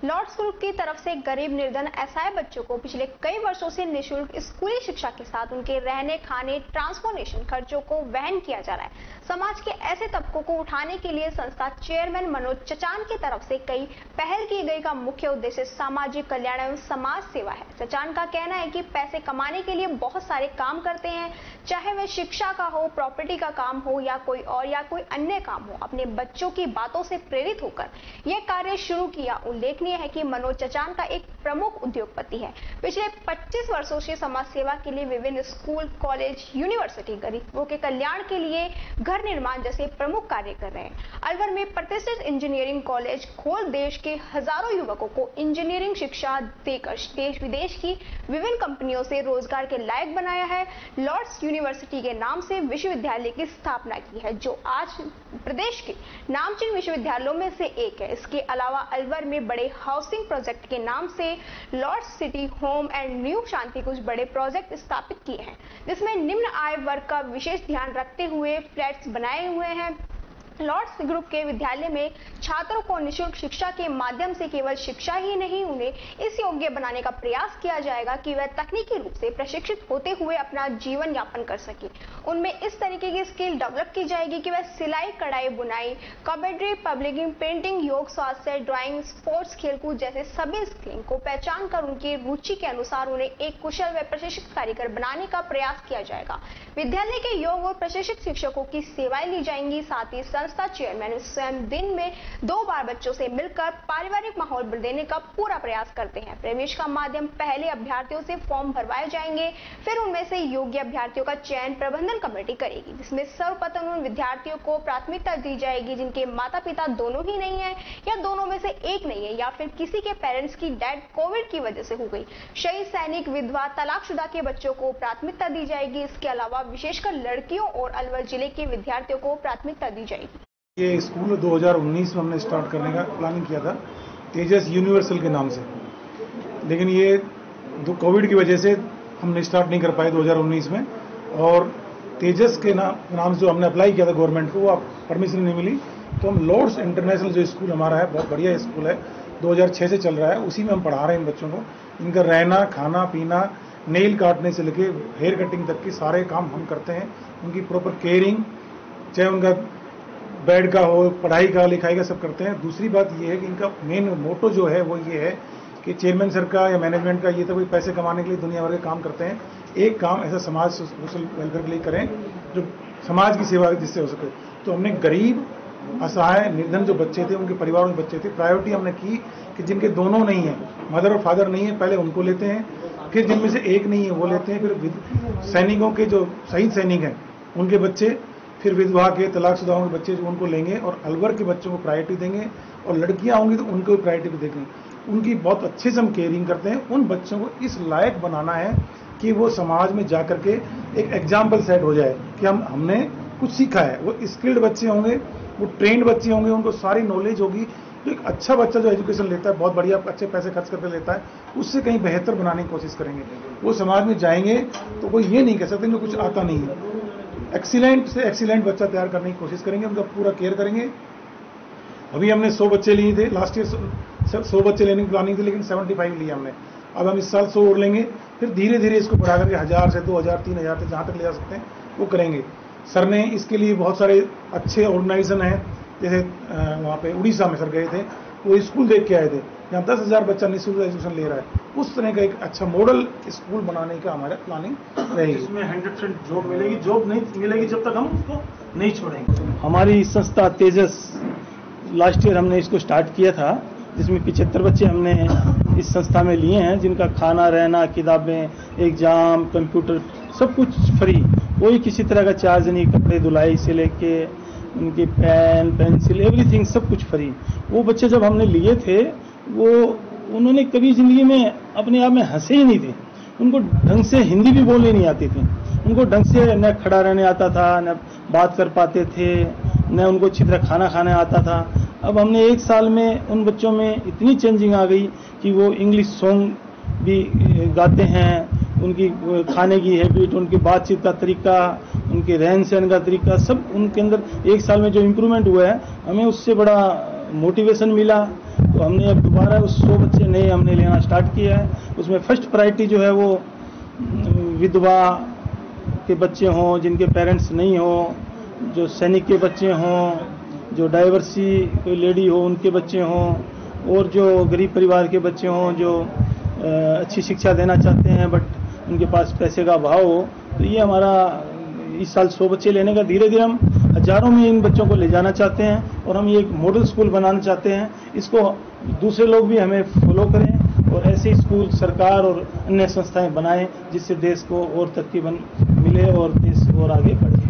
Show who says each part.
Speaker 1: Lord's group की तरफ से गरीब निर्धन असहाय बच्चों को पिछले कई वर्षों से निःशुल्क स्कूली शिक्षा के साथ उनके रहने खाने ट्रांसपोर्टेशन खर्चों को वहन किया जा रहा है। समाज के ऐसे तबकों को उठाने के लिए संस्था चेयरमैन मनोज चचान की तरफ से कई पहल की गई का मुख्य उद्देश्य सामाजिक कल्याण एवं समाज सेवा है। चचान का कहना है कि पैसे कमाने के लिए बहुत सारे काम करते हैं, चाहे वह शिक्षा का हो, प्रॉपर्टी का काम हो या कोई अन्य काम हो। अपने बच्चों की बातों से प्रेरित होकर यह कार्य शुरू किया। उल्लेखनीय है कि मनोज चचान का एक प्रमुख उद्योगपति है। पिछले 25 वर्षों से समाज सेवा के लिए विभिन्न स्कूल, कॉलेज, यूनिवर्सिटी, गरीबों के कल्याण के लिए घर निर्माण जैसे प्रमुख कार्य कर रहे हैं। अलवर में प्रतिष्ठित इंजीनियरिंग कॉलेज खोल देश के हजारों युवकों को इंजीनियरिंग शिक्षा देकर देश विदेश की विभिन्न कंपनियों से रोजगार के लायक बनाया है। लॉर्ड्स यूनिवर्सिटी के नाम से विश्वविद्यालय की स्थापना की है, जो आज प्रदेश के नामचीन विश्वविद्यालयों में से एक है। इसके अलावा अलवर में बड़े हाउसिंग प्रोजेक्ट के नाम से Lords city home and new Shanti कुछ बड़े प्रोजेक्ट स्थापित किए हैं, जिसमें निम्न आय वर्ग का विशेष ध्यान रखते हुए फ्लैट्स बनाए हुए हैं। लॉर्ड्स ग्रुप के विद्यालय में छात्रों को निःशुल्क शिक्षा के माध्यम से केवल शिक्षा ही नहीं, उन्हें इस योग्य बनाने का प्रयास किया जाएगा कि वह तकनीकी रूप से प्रशिक्षित होते हुए अपना जीवन यापन कर सके। उनमें इस तरीके की स्किल डेवलप की जाएगी कि वह सिलाई, कढ़ाई, बुनाई, कबड्डी, पब्लिकिंग, पेंटिंग, योग, स्वास्थ्य, ड्राइंग, स्पोर्ट्स, खेलकूद जैसे सभी स्किल को पहचान कर उनकी रुचि के अनुसार उन्हें एक कुशल व प्रशिक्षित कारीगर बनाने का प्रयास किया जाएगा। विद्यालय के योग और प्रशिक्षित शिक्षकों की सेवाएं ली जाएंगी। साथ ही संस्था चेयरमैन स्वयं दिन में 2 बार बच्चों से मिलकर पारिवारिक माहौल देने का पूरा प्रयास करते हैं। प्रवेश का माध्यम पहले अभ्यर्थियों से फॉर्म भरवाए जाएंगे, फिर उनमें से योग्य अभ्यर्थियों का चयन प्रबंधन कमेटी करेगी, जिसमें सर्वप्रथम उन विद्यार्थियों को प्राथमिकता दी जाएगी जिनके माता पिता दोनों ही नहीं है या दोनों में से एक नहीं है या फिर किसी के पेरेंट्स की डेथ कोविड की वजह से हो गई। शहीद सैनिक, विधवा, तलाकशुदा के बच्चों को प्राथमिकता दी जाएगी। इसके अलावा विशेषकर लड़कियों और अलवर जिले के विद्यार्थियों को प्राथमिकता दी जाएगी।
Speaker 2: ये स्कूल 2019 में हमने स्टार्ट करने का प्लानिंग किया था तेजस यूनिवर्सल के नाम से, लेकिन ये कोविड की वजह से हमने स्टार्ट नहीं कर पाए 2019 में। और तेजस के नाम से हमने अप्लाई किया था गवर्नमेंट को, वो परमिशन नहीं मिली, तो हम लॉर्ड्स इंटरनेशनल जो स्कूल हमारा है, बहुत बढ़िया स्कूल है, 2006 से चल रहा है, उसी में हम पढ़ा रहे हैं इन बच्चों को। इनका रहना, खाना पीना, नेल काटने से लेके हेयर कटिंग तक के सारे काम हम करते हैं। उनकी प्रॉपर केयरिंग, चाहे उनका बेड का हो, पढ़ाई का, लिखाई का, सब करते हैं। दूसरी बात ये है कि इनका मेन मोटो जो है वो ये है कि चेयरमैन सर का या मैनेजमेंट का ये तो कोई पैसे कमाने के लिए दुनिया भर के काम करते हैं, एक काम ऐसा समाज सोशल वेलफेयर के लिए करें जो समाज की सेवा जिससे हो सके। तो हमने गरीब, असहाय, निर्धन जो बच्चे थे, उनके परिवारों के बच्चे थे, प्रायोरिटी हमने की कि जिनके दोनों नहीं है, मदर और फादर नहीं है, पहले उनको लेते हैं, फिर जिनमें से एक नहीं है वो लेते हैं, फिर सैनिकों के जो शहीद सैनिक हैं उनके बच्चे, फिर विधवा के, तलाकशुदाओं के बच्चे जो उनको लेंगे, और अलवर के बच्चों को प्रायोरिटी देंगे, और लड़कियां होंगी तो उनको भी प्रायोरिटी भी देंगे। उनकी बहुत अच्छे से हम केयरिंग करते हैं। उन बच्चों को इस लायक बनाना है कि वो समाज में जा करके एक एग्जाम्पल सेट हो जाए कि हमने कुछ सीखा है। वो स्किल्ड बच्चे होंगे, वो ट्रेंड बच्चे होंगे, उनको सारी नॉलेज होगी। तो एक अच्छा बच्चा जो एजुकेशन लेता है, बहुत बढ़िया अच्छे पैसे खर्च करके लेता है, उससे कहीं बेहतर बनाने की कोशिश करेंगे। वो समाज में जाएंगे तो कोई ये नहीं कह सकते कि कुछ आता नहीं है। एक्सीलेंट से एक्सीलेंट बच्चा तैयार करने की कोशिश करेंगे, उनका पूरा केयर करेंगे। अभी हमने 100 बच्चे लिए थे, लास्ट ईयर 100 बच्चे लेने की प्लानिंग थी, लेकिन 75 लिए हमने। अब हम इस साल 100 और लेंगे, फिर धीरे धीरे इसको बढ़ा करके 1000 से 2000, 3000 तक जहाँ तक ले जा सकते हैं वो करेंगे। सर ने इसके लिए बहुत सारे अच्छे ऑर्गेनाइजेशन हैं, जैसे वहाँ पे उड़ीसा में सर गए थे, वो स्कूल देख के आए थे जहाँ 10,000 बच्चा निःशुल्क एजुकेशन ले रहा है। उस तरह का एक अच्छा मॉडल स्कूल बनाने का हमारा प्लानिंग रहेगी।
Speaker 3: इसमें 100% जॉब मिलेगी, जॉब नहीं मिलेगी जब तक हम उसको नहीं छोड़ेंगे।
Speaker 4: हमारी संस्था तेजस, लास्ट ईयर हमने इसको स्टार्ट किया था, जिसमें 75 बच्चे हमने इस संस्था में लिए हैं, जिनका खाना, रहना, किताबें, एग्जाम, कंप्यूटर सब कुछ फ्री, कोई किसी तरह का चार्ज नहीं, कपड़े धुलाई से लेके उनकी पेन, पेंसिल, एवरीथिंग सब कुछ फ्री। वो बच्चे जब हमने लिए थे, वो उन्होंने कभी जिंदगी में अपने आप में हंसे ही नहीं थे। उनको ढंग से हिंदी भी बोलनी नहीं आती थी, उनको ढंग से न खड़ा रहने आता था, न बात कर पाते थे, न उनको अच्छी तरह खाना खाने आता था। अब हमने 1 साल में उन बच्चों में इतनी चेंजिंग आ गई कि वो इंग्लिश सॉन्ग भी गाते हैं, उनकी खाने की हैबिट, उनकी बातचीत का तरीका, उनके रहन सहन का तरीका, सब उनके अंदर 1 साल में जो इम्प्रूवमेंट हुआ है, हमें उससे बड़ा मोटिवेशन मिला, तो हमने अब दोबारा उस 100 बच्चे नए हमने लेना स्टार्ट किया है। उसमें फर्स्ट प्रायोरिटी जो है वो विधवा के बच्चे हों, जिनके पेरेंट्स नहीं हों, जो सैनिक के बच्चे हों, जो डाइवर्सी कोई लेडी हो उनके बच्चे हों, और जो गरीब परिवार के बच्चे हों जो अच्छी शिक्षा देना चाहते हैं बट उनके पास पैसे का अभाव हो। तो ये हमारा इस साल 100 बच्चे लेने का, धीरे धीरे हम हजारों में इन बच्चों को ले जाना चाहते हैं और हम ये एक मॉडल स्कूल बनाना चाहते हैं। इसको दूसरे लोग भी हमें फॉलो करें और ऐसे स्कूल सरकार और अन्य संस्थाएं बनाएं जिससे देश को और तरक्की मिले और देश और आगे बढ़े।